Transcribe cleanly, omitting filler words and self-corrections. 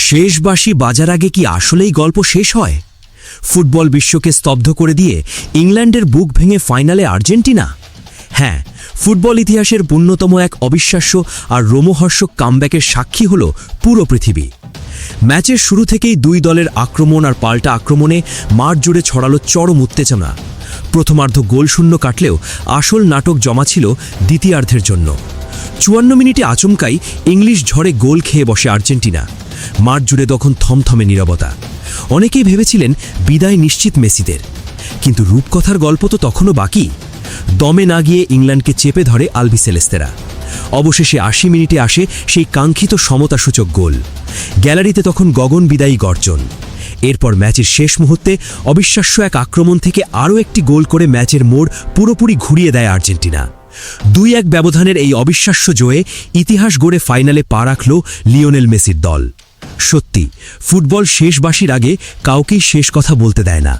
শেষ বাঁশি বাজার আগে কি আসলেই গল্প শেষ হয়? ফুটবল বিশ্বকে স্তব্ধ করে দিয়ে ইংল্যান্ডের বুক ভেঙে ফাইনালে আর্জেন্টিনা। হ্যাঁ, ফুটবল ইতিহাসের পূর্ণতম এক অবিশ্বাস্য আর রোমহর্ষক কামব্যাকের সাক্ষী হল পুরো পৃথিবী। ম্যাচের শুরু থেকেই দুই দলের আক্রমণ আর পাল্টা আক্রমণে মাঠ জুড়ে ছড়ালো চরম উত্তেজনা। প্রথমার্ধ গোলশূন্য কাটলেও আসল নাটক জমা ছিল দ্বিতীয়ার্ধের জন্য। ৫৪ মিনিটে আচমকাই ইংলিশ ঝড়ে গোল খেয়ে বসে আর্জেন্টিনা। মাঠ জুড়ে তখন থমথমে নীরবতা। অনেকেই ভেবেছিলেন বিদায় নিশ্চিত মেসিদের, কিন্তু রূপকথার গল্প তো তখনও বাকি। দমে না গিয়ে ইংল্যান্ডকে চেপে ধরে আলবিসেলেস্তেরা। অবশেষে ৮০ মিনিটে আসে সেই কাঙ্ক্ষিত সমতাসূচক গোল। গ্যালারিতে তখন গগন বিদায়ী গর্জন। এরপর ম্যাচের শেষ মুহূর্তে অবিশ্বাস্য এক আক্রমণ থেকে আরও একটি গোল করে ম্যাচের মোড় পুরোপুরি ঘুরিয়ে দেয় আর্জেন্টিনা। ২-১ ব্যবধানের এই অবিশ্বাস্য জয়ে ইতিহাস গড়ে ফাইনালে পা রাখল লিওনেল মেসির দল। সত্যি, ফুটবল শেষ বাঁশির আগে কাউকেই শেষ কথা বলতে দেয় না।